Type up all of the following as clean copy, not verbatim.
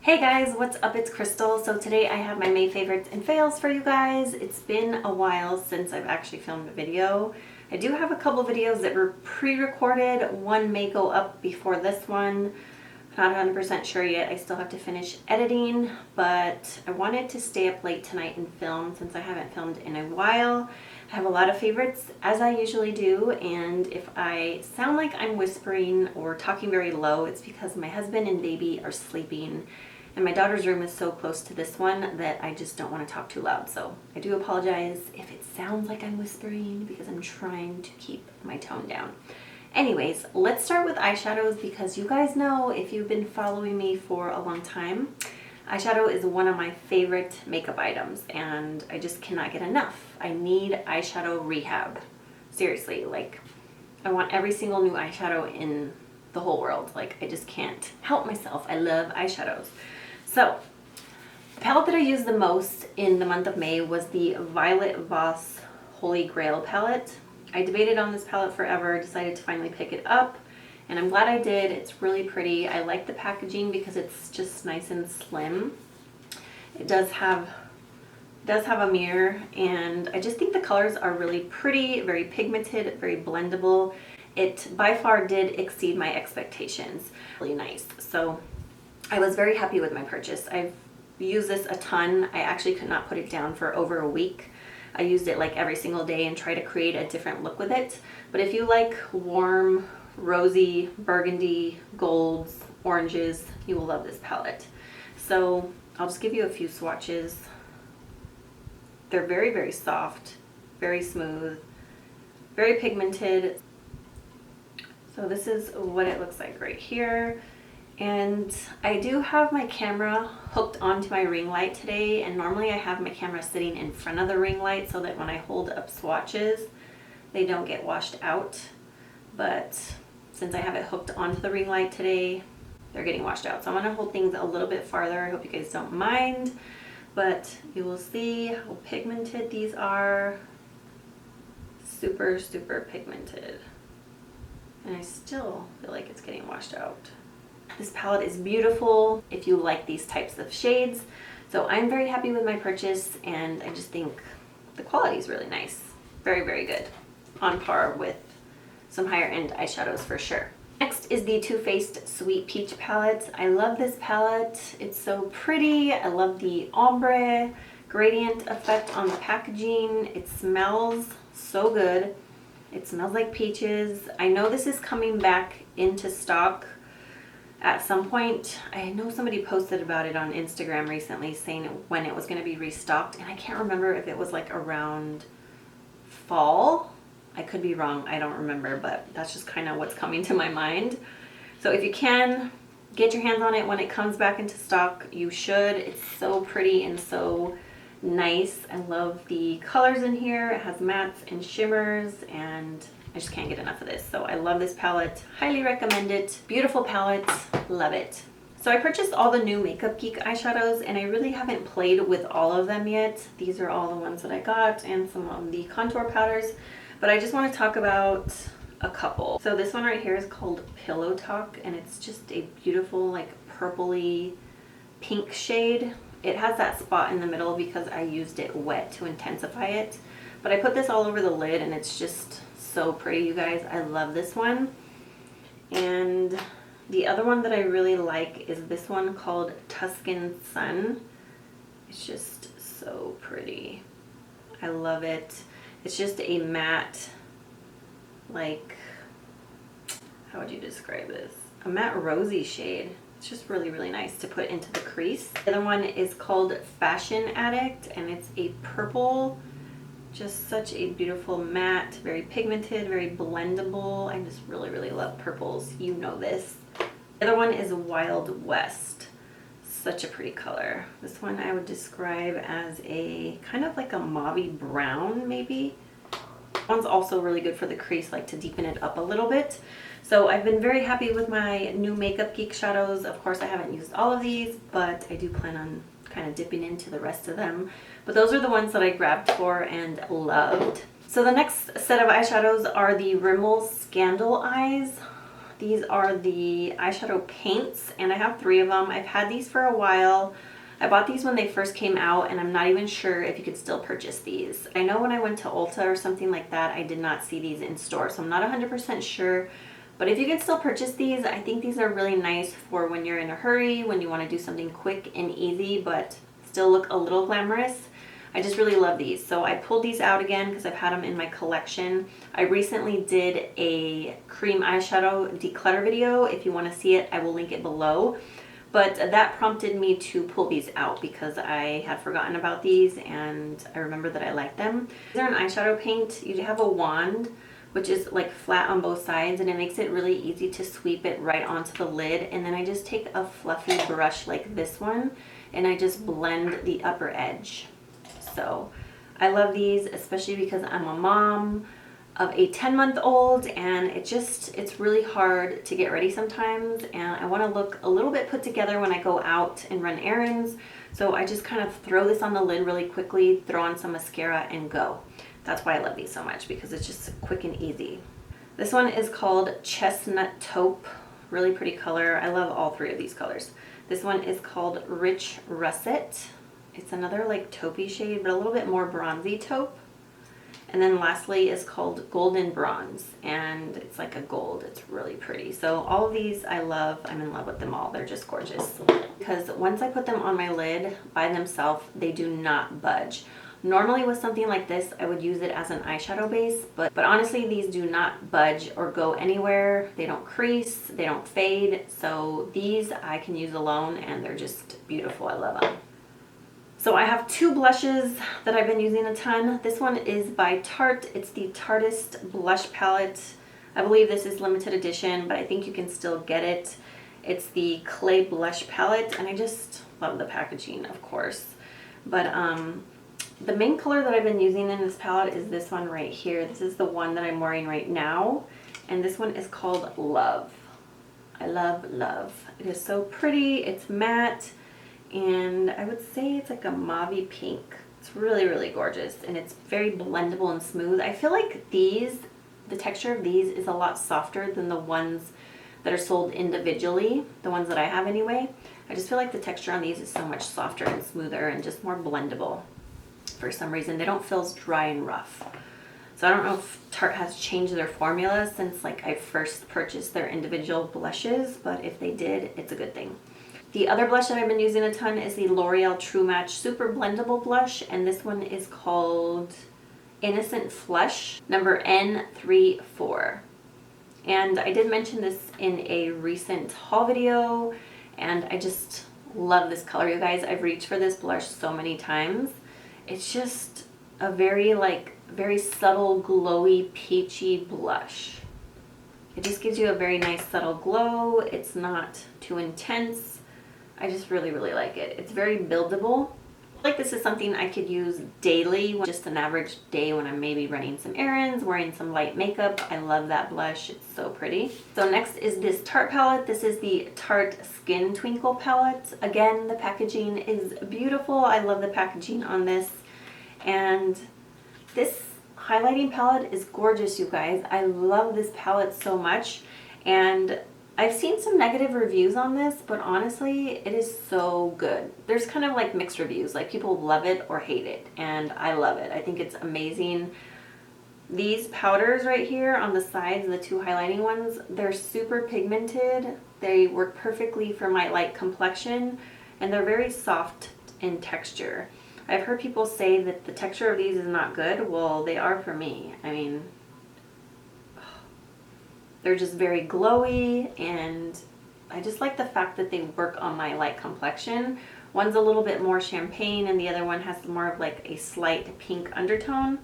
Hey guys, what's up? It's Crystal. So today I have my May favorites and fails for you guys. It's been a while since I've actually filmed a video. I do have a couple videos that were pre-recorded. One may go up before this one. Not 100% sure yet. I still have to finish editing, but I wanted to stay up late tonight and film since I haven't filmed in a while. I have a lot of favorites, as I usually do, and if I sound like I'm whispering or talking very low, it's because my husband and baby are sleeping, and my daughter's room is so close to this one that I just don't want to talk too loud. So I do apologize if it sounds like I'm whispering because I'm trying to keep my tone down. Anyways, let's start with eyeshadows because you guys know, if you've been following me for a long time, eyeshadow is one of my favorite makeup items and I just cannot get enough. I need eyeshadow rehab. Seriously, like I want every single new eyeshadow in the whole world. Like I just can't help myself. I love eyeshadows. So the palette that I used the most in the month of May was the Violet Voss Holy Grail palette. I debated on this palette forever, decided to finally pick it up, and I'm glad I did. It's really pretty. I like the packaging because it's just nice and slim. It does have a mirror, and I just think the colors are really pretty, very pigmented, very blendable. It by far did exceed my expectations. Really nice. So I was very happy with my purchase. I've used this a ton. I actually could not put it down for over a week. I used it like every single day and try to create a different look with it. But if you like warm, rosy, burgundy, golds, oranges, you will love this palette. So I'll just give you a few swatches. They're very, very soft, very smooth, very pigmented. So this is what it looks like right here. And I do have my camera hooked onto my ring light today, and normally I have my camera sitting in front of the ring light so that when I hold up swatches they don't get washed out. But since I have it hooked onto the ring light today, they're getting washed out. So I'm going to hold things a little bit farther. I hope you guys don't mind, but you will see how pigmented these are. Super, super pigmented. And I still feel like it's getting washed out. This palette is beautiful if you like these types of shades. So I'm very happy with my purchase, and I just think the quality is really nice. Very, very good. On par with some higher end eyeshadows for sure. Next is the Too Faced Sweet Peach palette. I love this palette. It's so pretty. I love the ombre gradient effect on the packaging. It smells so good. It smells like peaches. I know this is coming back into stock at some point. I know somebody posted about it on Instagram recently saying when it was going to be restocked, and I can't remember if it was like around fall. I could be wrong, I don't remember, but that's just kind of what's coming to my mind. So if you can get your hands on it when it comes back into stock, you should. It's so pretty and so nice. I love the colors in here. It has mattes and shimmers, and I just can't get enough of this. So I love this palette. Highly recommend it. Beautiful palette. Love it. So I purchased all the new Makeup Geek eyeshadows, and I really haven't played with all of them yet. These are all the ones that I got and some of the contour powders, but I just want to talk about a couple. So this one right here is called Pillow Talk, and it's just a beautiful like purpley pink shade. It has that spot in the middle because I used it wet to intensify it, but I put this all over the lid and it's just so pretty, you guys. I love this one. And the other one that I really like is this one called Tuscan Sun. It's just so pretty. I love it. It's just a matte, like, how would you describe this? A matte rosy shade. It's just really, really nice to put into the crease. The other one is called Fashion Addict, and it's a purple. Just such a beautiful matte, very pigmented, very blendable. I just really, really love purples. You know this. The other one is Wild West. Such a pretty color. This one I would describe as a kind of like a mauvey brown, maybe. This one's also really good for the crease, like to deepen it up a little bit. So I've been very happy with my new Makeup Geek shadows. Of course, I haven't used all of these, but I do plan on kind of dipping into the rest of them. But those are the ones that I grabbed for and loved. So the next set of eyeshadows are the RImmel ScandalEYES. These are the eyeshadow paints, and I have 3 of them. I've had these for a while. I bought these when they first came out, and I'm not even sure if you could still purchase these. I know when I went to Ulta or something like that, I did not see these in store, so I'm not 100% sure. But if you can still purchase these, I think these are really nice for when you're in a hurry, when you want to do something quick and easy, but still look a little glamorous. I just really love these. So I pulled these out again because I've had them in my collection. I recently did a cream eyeshadow declutter video. If you want to see it, I will link it below. But that prompted me to pull these out because I had forgotten about these and I remember that I liked them. These are an eyeshadow paint. You have a wand, which is like flat on both sides, and it makes it really easy to sweep it right onto the lid. And then I just take a fluffy brush like this one and I just blend the upper edge. So I love these, especially because I'm a mom of a 10-month-old, and it's really hard to get ready sometimes, and I want to look a little bit put together when I go out and run errands. So I just kind of throw this on the lid really quickly, throw on some mascara, and go. That's why I love these so much, because it's just quick and easy. This one is called Chestnut Taupe. Really pretty color. I love all 3 of these colors. This one is called Rich Russet. It's another like taupey shade, but a little bit more bronzy taupe. And then lastly is called Golden Bronze, and it's like a gold. It's really pretty. So all of these I love. I'm in love with them all. They're just gorgeous. Because once I put them on my lid by themselves, they do not budge. Normally with something like this, I would use it as an eyeshadow base, but honestly, these do not budge or go anywhere. They don't crease, they don't fade. So these I can use alone, and they're just beautiful. I love them. So I have 2 blushes that I've been using a ton. This one is by Tarte. It's the Tartiest blush palette. I believe this is limited edition, but I think you can still get it. It's the Clay Blush Palette, and I just love the packaging, of course. But the main color that I've been using in this palette is this one right here. This is the one that I'm wearing right now, and this one is called Love. I love Love. It is so pretty. It's matte. And I would say it's like a mauve pink. It's really, really gorgeous, and it's very blendable and smooth. I feel like the texture of these is a lot softer than the ones that are sold individually, the ones that I have anyway. I just feel like the texture on these is so much softer and smoother and just more blendable for some reason. They don't feel as dry and rough. So I don't know if Tarte has changed their formula since like I first purchased their individual blushes, but if they did, it's a good thing. The other blush that I've been using a ton is the L'Oreal True Match Super Blendable Blush, and this one is called Innocent Flush, number N34. And I did mention this in a recent haul video, and I just love this color, you guys. I've reached for this blush so many times. It's just a very subtle, glowy, peachy blush. It just gives you a very nice subtle glow. It's not too intense. I just really, really like it. It's very buildable. Like this is something I could use daily, just an average day when I'm maybe running some errands, wearing some light makeup. I love that blush. It's so pretty. So next is this Tarte palette. This is the Tarte Skin Twinkle palette. Again, the packaging is beautiful. I love the packaging on this. And this highlighting palette is gorgeous, you guys. I love this palette so much. And I've seen some negative reviews on this, but honestly, it is so good. There's kind of like mixed reviews, like people love it or hate it, and I love it. I think it's amazing. These powders right here on the sides, the 2 highlighting ones, they're super pigmented. They work perfectly for my light complexion, and they're very soft in texture. I've heard people say that the texture of these is not good. Well, they are for me. I mean, they're just very glowy, and I just like the fact that they work on my light complexion. One's a little bit more champagne, and the other one has more of like a slight pink undertone.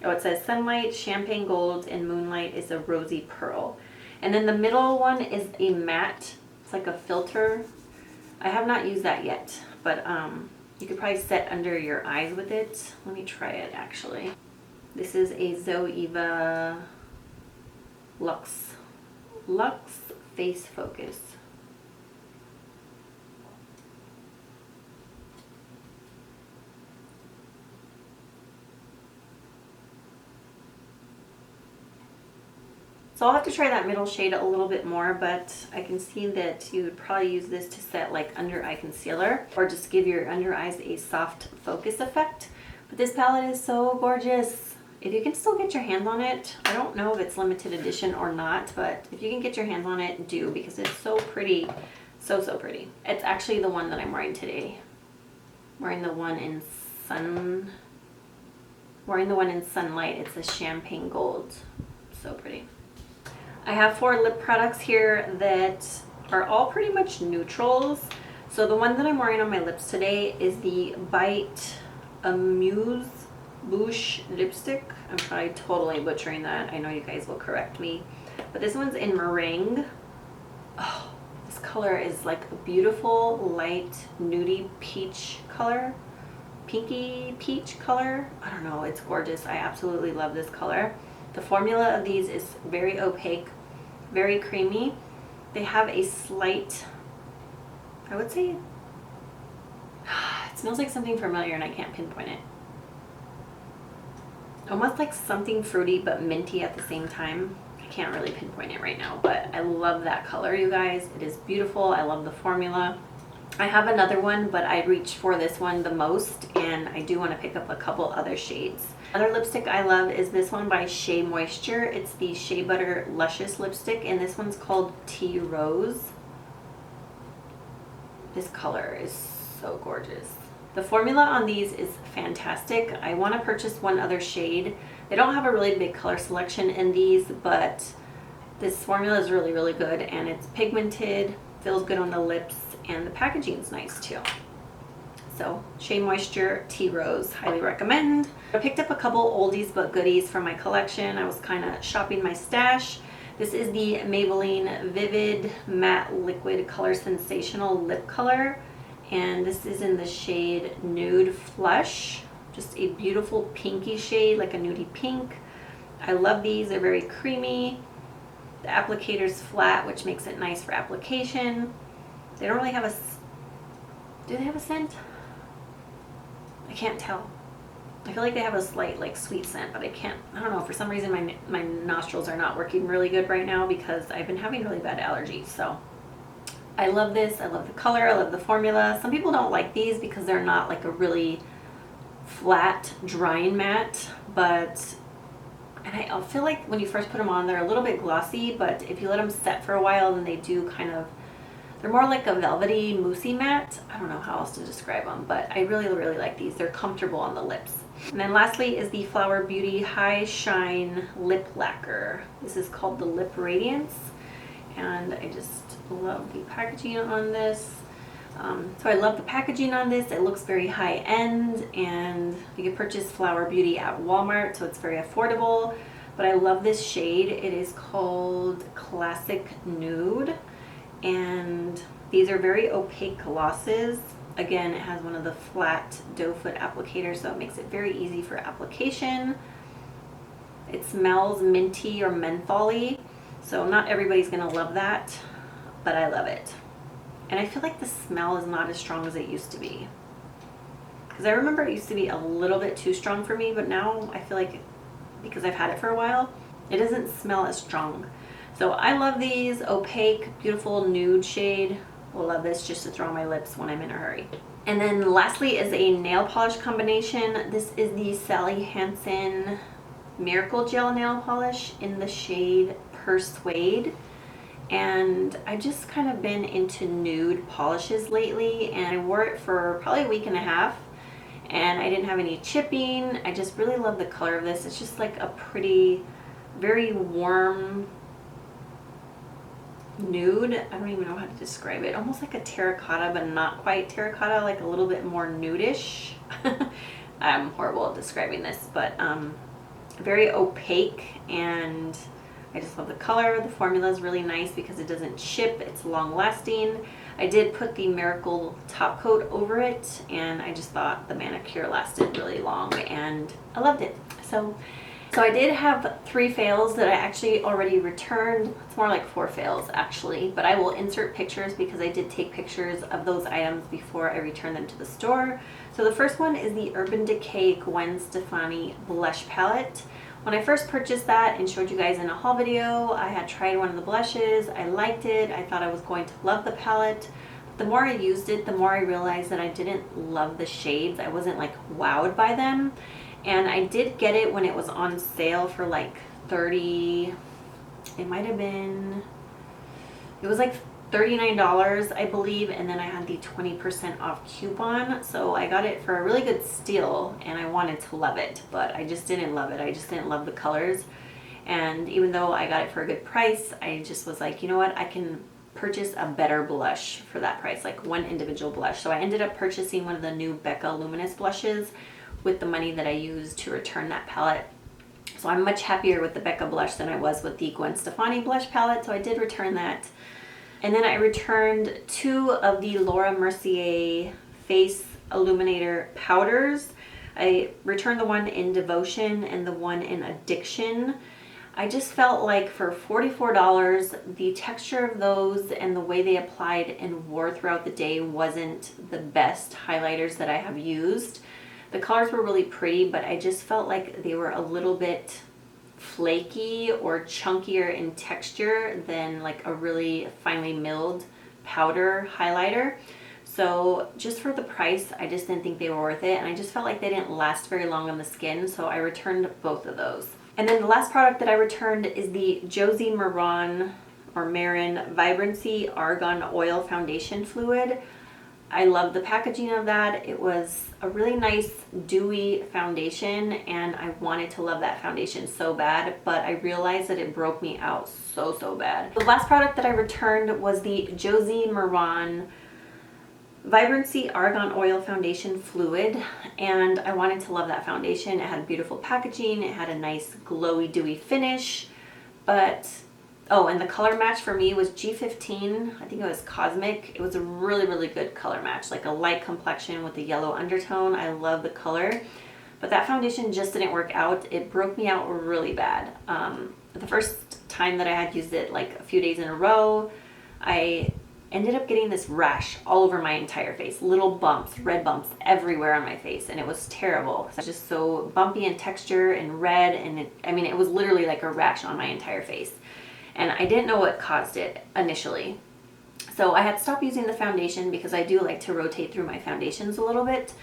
Oh, it says Sunlight, Champagne Gold, and Moonlight is a Rosy Pearl. And then the middle one is a matte. It's like a filter. I have not used that yet, but you could probably set under your eyes with it. Let me try it actually. This is a Zoeva Luxe Face Focus. So I'll have to try that middle shade a little bit more, but I can see that you would probably use this to set like under eye concealer or just give your under eyes a soft focus effect. But this palette is so gorgeous. If you can still get your hands on it, I don't know if it's limited edition or not, but if you can get your hands on it, do, because it's so pretty. So pretty. It's actually the one that I'm wearing today. Wearing the one in Sunlight. It's a champagne gold. So pretty. I have 4 lip products here that are all pretty much neutrals. So the one that I'm wearing on my lips today is the Bite Amuse Bouche lipstick. I'm probably totally butchering that. I know you guys will correct me. But this one's in Merengue. Oh, this color is like a beautiful light nudie peach color. Pinky peach color. I don't know, it's gorgeous. I absolutely love this color. The formula of these is very opaque, very creamy. They have a slight, I would say, it smells like something familiar and I can't pinpoint it. Almost like something fruity but minty at the same time. I can't really pinpoint it right now, but I love that color, you guys. It is beautiful. I love the formula. I have another one, but I reached for this one the most, and I do want to pick up a couple other shades. Another lipstick I love is this one by Shea Moisture. It's the Shea Butter Luscious lipstick, and this one's called Tea Rose. This color is so gorgeous. The formula on these is fantastic. I want to purchase one other shade. They don't have a really big color selection in these, but this formula is really, really good, and it's pigmented, feels good on the lips, and the packaging is nice too. So Shea Moisture Tea Rose, highly recommend. I picked up a couple oldies but goodies from my collection. I was kind of shopping my stash. This is the Maybelline Vivid Matte Liquid Color Sensational Lip Color, and this is in the shade Nude Flush. Just a beautiful pinky shade, like a nudie pink. I love these. They're very creamy. The applicator's flat, which makes it nice for application. They don't really have a... Do they have a scent? I can't tell. I feel like they have a slight like sweet scent, but I don't know, for some reason my nostrils are not working really good right now because I've been having really bad allergies. So I love this. I love the color. I love the formula. Some people don't like these because they're not like a really flat drying matte, but and I feel like when you first put them on, they're a little bit glossy, but if you let them set for a while, then they do kind of, they're more like a velvety, moussey matte. I don't know how else to describe them, but I really, really like these. They're comfortable on the lips. And then lastly is the Flower Beauty High Shine Lip Lacquer. This is called the Lip Radiance, and I just love the packaging on this. So I love the packaging on this. It looks very high end, and you can purchase Flower Beauty at Walmart, so it's very affordable. But I love this shade. It is called Classic Nude, and these are very opaque glosses. Again, it has one of the flat doe foot applicators, so it makes it very easy for application. It smells minty or mentholy, so not everybody's gonna love that, but I love it. And I feel like the smell is not as strong as it used to be. Because I remember it used to be a little bit too strong for me, but now I feel like, because I've had it for a while, it doesn't smell as strong. So I love these. Opaque, beautiful nude shade. Love this just to throw on my lips when I'm in a hurry. And then lastly is a nail polish combination. This is the Sally Hansen Miracle Gel Nail Polish in the shade Per-Suede. And I've just kind of been into nude polishes lately, and I wore it for probably a week and a half, and I didn't have any chipping. I just really love the color of this. It's just like a pretty, very warm nude. I don't even know how to describe it. Almost like a terracotta, but not quite terracotta, like a little bit more nudish. I'm horrible at describing this, but very opaque, and I just love the color. The formula is really nice because it doesn't chip. It's long lasting. I did put the Miracle top coat over it, and I just thought the manicure lasted really long, and I loved it. So I did have 3 fails that I actually already returned. It's more like 4 fails actually, but I will insert pictures because I did take pictures of those items before I returned them to the store. So the first one is the Urban Decay Gwen Stefani Blush Palette. When I first purchased that and showed you guys in a haul video, I had tried one of the blushes. I liked it. I thought I was going to love the palette. The more I used it, the more I realized that I didn't love the shades. I wasn't like wowed by them. And I did get it when it was on sale for like 30, it might have been, it was like $39, I believe, and then I had the 20% off coupon, so I got it for a really good steal, and I wanted to love it, but I just didn't love it. I just didn't love the colors, and even though I got it for a good price, I just was like, you know what, I can purchase a better blush for that price, like one individual blush. So I ended up purchasing one of the new Becca Luminous blushes with the money that I used to return that palette. So I'm much happier with the Becca blush than I was with the Gwen Stefani blush palette, so I did return that. And then I returned 2 of the Laura Mercier Face Illuminator powders. I returned the one in Devotion and the one in Addiction. I just felt like for $44, the texture of those and the way they applied and wore throughout the day wasn't the best highlighters that I have used. The colors were really pretty, but I just felt like they were a little bit flaky or chunkier in texture than like a really finely milled powder highlighter. So just for the price, I just didn't think they were worth it, and I just felt like they didn't last very long on the skin, so I returned both of those. And then the last product that I returned is the Josie Maran Vibrancy Argan Oil Foundation Fluid. I love the packaging of that. It was a really nice dewy foundation, and I wanted to love that foundation so bad, but I realized that it broke me out so bad. The last product that I returned was the Josie Maran Vibrancy Argan Oil Foundation Fluid, and I wanted to love that foundation. It had beautiful packaging, it had a nice glowy dewy finish, but oh, and the color match for me was G15. I think it was Cosmic. It was a really good color match, like a light complexion with a yellow undertone. I love the color, but that foundation just didn't work out. It broke me out really bad. The first time that I had used it, like a few days in a row, I ended up getting this rash all over my entire face, little bumps, red bumps everywhere on my face, and it was terrible. It was just so bumpy in texture and red, and it was literally like a rash on my entire face. And I didn't know what caused it initially. So I had stopped using the foundation because I do like to rotate through my foundations a little bit.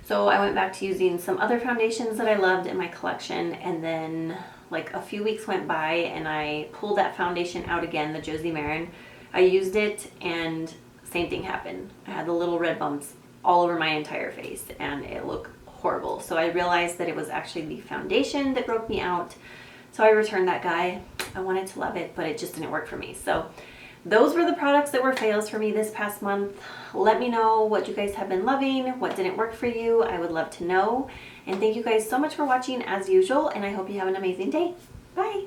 So I went back to using some other foundations that I loved in my collection, and then like a few weeks went by and I pulled that foundation out again, the Josie Maran. I used it and same thing happened. I had the little red bumps all over my entire face and it looked horrible. So I realized that it was actually the foundation that broke me out. So I returned that guy. I wanted to love it, but it just didn't work for me. So those were the products that were fails for me this past month. Let me know what you guys have been loving, what didn't work for you. I would love to know. And thank you guys so much for watching as usual, and I hope you have an amazing day. Bye.